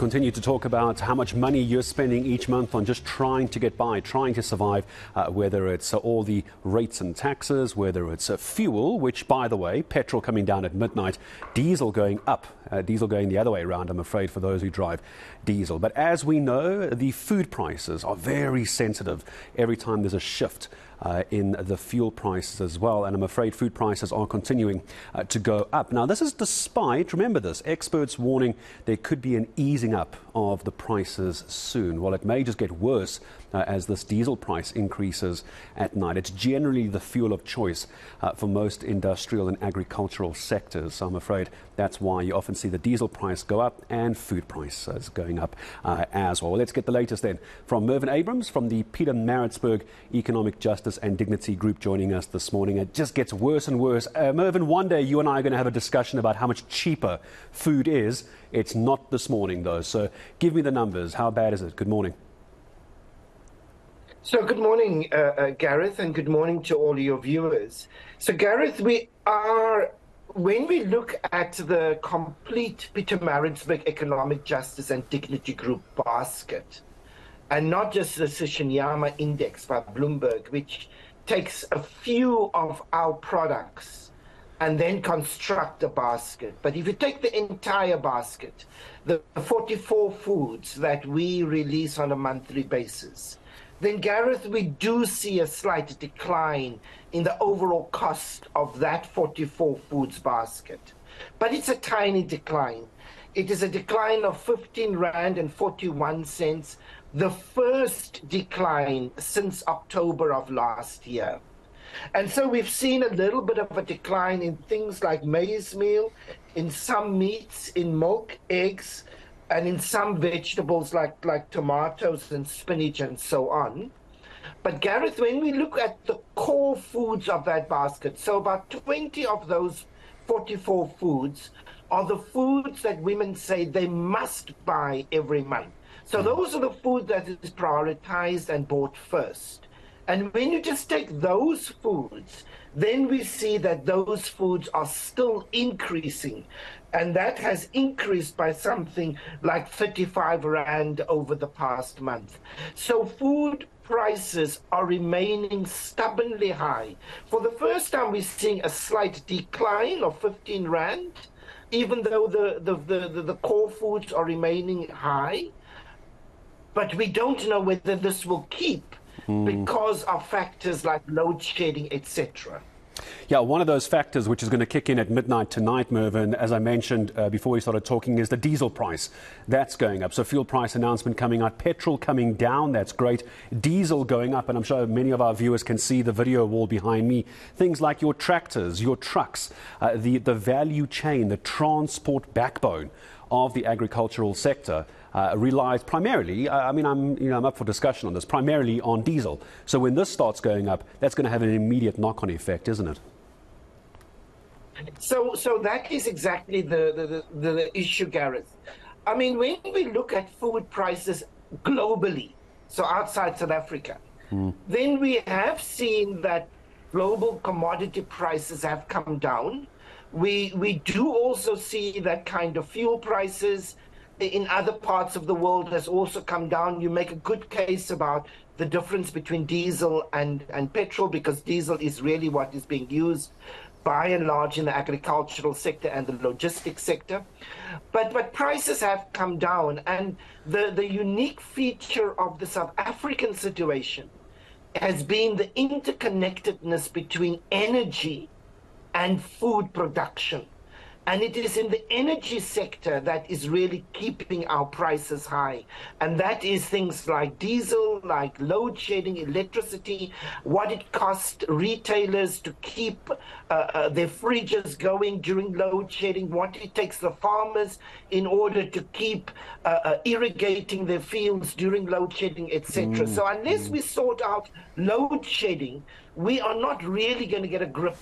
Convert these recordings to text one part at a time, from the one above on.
continue to talk about how much money you're spending each month on just trying to get by, trying to survive, whether it's all the rates and taxes, whether it's fuel, which, by the way, petrol coming down at midnight, diesel going up, diesel going the other way around, I'm afraid, for those who drive diesel. But as we know, the food prices are very sensitive every time there's a shift in the fuel prices as well, and I'm afraid food prices are continuing to go up. Now, this is despite, remember this, experts warning there could be an easing up of the prices soon. Well, it may just get worse as this diesel price increases at night. It's generally the fuel of choice for most industrial and agricultural sectors. So I'm afraid that's why you often see the diesel price go up and food prices going up as well. Let's get the latest then from Mervyn Abrahams from the Pietermaritzburg Economic Justice and Dignity Group joining us this morning. It just gets worse and worse. Mervyn, one day you and I are going to have a discussion about how much cheaper food is. It's not this morning, though. So give me the numbers. How bad is it? Good morning. So good morning, Gareth, and good morning to all your viewers. So Gareth, when we look at the complete Pietermaritzburg Economic Justice and Dignity Group basket, and not just the Sishinyama Index by Bloomberg, which takes a few of our products and then construct a basket. But if you take the entire basket, the 44 foods that we release on a monthly basis, then, Gareth, we do see a slight decline in the overall cost of that 44 foods basket. But it's a tiny decline. It is a decline of 15 Rand and 41 cents, the first decline since October of last year. And so we've seen a little bit of a decline in things like maize meal, in some meats, in milk, eggs, and in some vegetables like tomatoes and spinach and so on. But Gareth, when we look at the core foods of that basket, so about 20 of those 44 foods are the foods that women say they must buy every month. So those are the food that is prioritized and bought first. And when you just take those foods, then we see that those foods are still increasing. And that has increased by something like 35 Rand over the past month. So food prices are remaining stubbornly high. For the first time, we're seeing a slight decline of 15 Rand, even though the core foods are remaining high. But we don't know whether this will keep because of factors like load shedding, etc. Yeah, one of those factors which is going to kick in at midnight tonight, Mervyn, as I mentioned before we started talking, is the diesel price. That's going up. So fuel price announcement coming out, petrol coming down, that's great. Diesel going up, and I'm sure many of our viewers can see the video wall behind me. Things like your tractors, your trucks, the value chain, the transport backbone of the agricultural sector relies primarily, I'm up for discussion on this, primarily on diesel. So when this starts going up, that's going to have an immediate knock-on effect, isn't it? So that is exactly the issue, Gareth. I mean, when we look at food prices globally, so outside South Africa, then we have seen that global commodity prices have come down. We do also see that kind of fuel prices in other parts of the world has also come down. You make a good case about the difference between diesel and petrol, because diesel is really what is being used by and large in the agricultural sector and the logistics sector. But prices have come down, and the unique feature of the South African situation has been the interconnectedness between energy and food production. And it is in the energy sector that is really keeping our prices high. And that is things like diesel, like load shedding, electricity, what it costs retailers to keep their fridges going during load shedding, what it takes the farmers in order to keep irrigating their fields during load shedding, etc. So unless we sort out load shedding, we are not really going to get a grip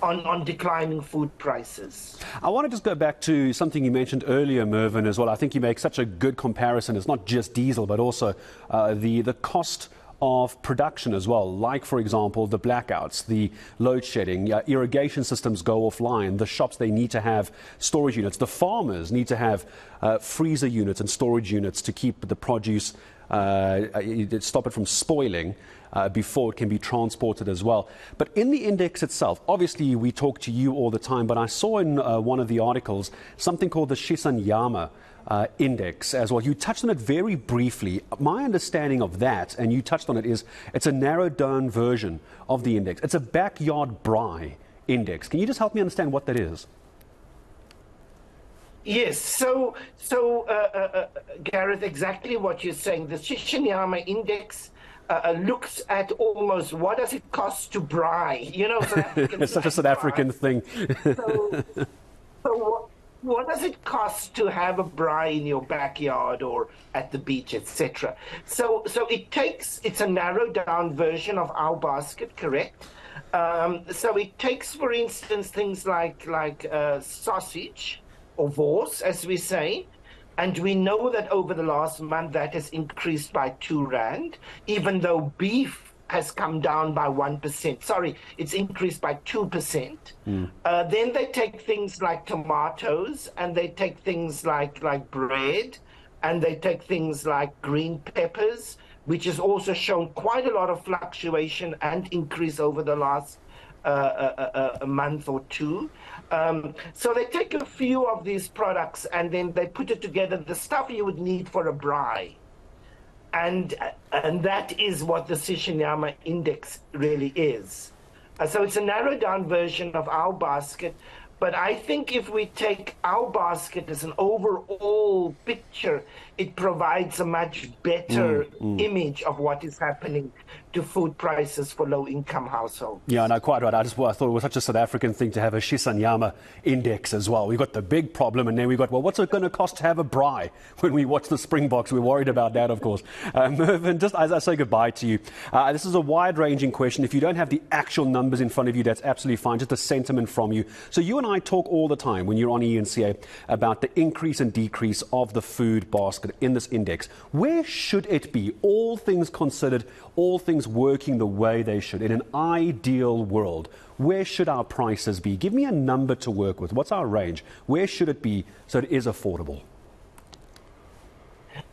on declining food prices. I want to just go back to something you mentioned earlier, Mervyn, as well. I think you make such a good comparison. It's not just diesel, but also the cost of production as well, like, for example, the blackouts, the load shedding, irrigation systems go offline, the shops, they need to have storage units, the farmers need to have freezer units and storage units to keep the produce, stop it from spoiling before it can be transported as well. But in the index itself, obviously we talk to you all the time, but I saw in one of the articles something called the Shisanyama index as well. You touched on it very briefly. My understanding of that, and you touched on it, is it's a narrowed down version of the index. It's a backyard braai index. Can you just help me understand what that is? Yes, so Gareth, exactly what you're saying. The Shisanyama index looks at almost what does it cost to braai. You know, it's such a South African thing. so what does it cost to have a braai in your backyard or at the beach, etc.? So it's a narrowed down version of our basket, correct? So it takes, for instance, things like sausage or wors, as we say. And we know that over the last month that has increased by R2, even though beef has come down by 1%. Sorry, it's increased by 2%. Then they take things like tomatoes, and they take things like bread, and they take things like green peppers, which has also shown quite a lot of fluctuation and increase over the last a month or two. So they take a few of these products and then they put it together, the stuff you would need for a braai. And that is what the Shisanyama index really is. So it's a narrowed down version of our basket. But I think if we take our basket as an overall picture, it provides a much better image of what is happening to food prices for low-income households. Yeah, no, quite right. I thought it was such a South African thing to have a Shisanyama index as well. We've got the big problem, and then we've got, well, what's it going to cost to have a braai? When we watch the Springboks, we're worried about that, of course. Mervyn, just as I say goodbye to you, this is a wide-ranging question. If you don't have the actual numbers in front of you, that's absolutely fine, just a sentiment from you. So you and I talk all the time when you're on ENCA about the increase and decrease of the food basket in this index. Where should it be, all things considered, all things working the way they should? In an ideal world, where should our prices be? Give me a number to work with. What's our range? Where should it be so it is affordable?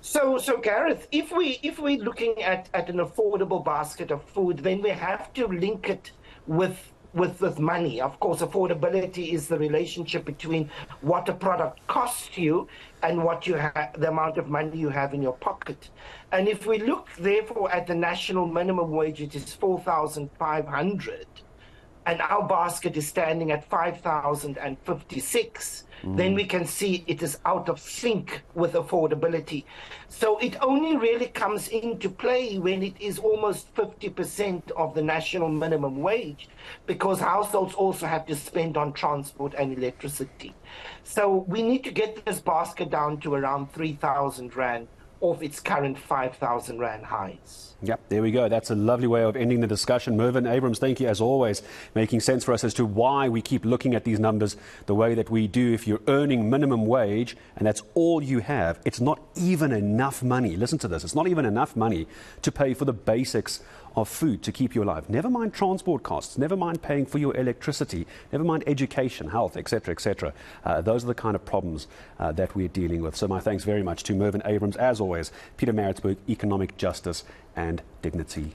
So Gareth, if we're looking at an affordable basket of food, then we have to link it with money. Of course, affordability is the relationship between what a product costs you and what you have, the amount of money you have in your pocket. And if we look, therefore, at the national minimum wage, it is 4,500, and our basket is standing at 5,056, then we can see it is out of sync with affordability. So it only really comes into play when it is almost 50% of the national minimum wage, because households also have to spend on transport and electricity. So we need to get this basket down to around 3,000 Rand off its current 5,000 Rand highs. Yep, there we go. That's a lovely way of ending the discussion. Mervyn Abrahams, thank you as always, making sense for us as to why we keep looking at these numbers the way that we do. If you're earning minimum wage and that's all you have, it's not even enough money. Listen to this. It's not even enough money to pay for the basics of food to keep you alive. Never mind transport costs, never mind paying for your electricity, never mind education, health, etc., etc. Those are the kind of problems that we're dealing with. So my thanks very much to Mervyn Abrahams, as always, Pietermaritzburg, Economic Justice and Dignity.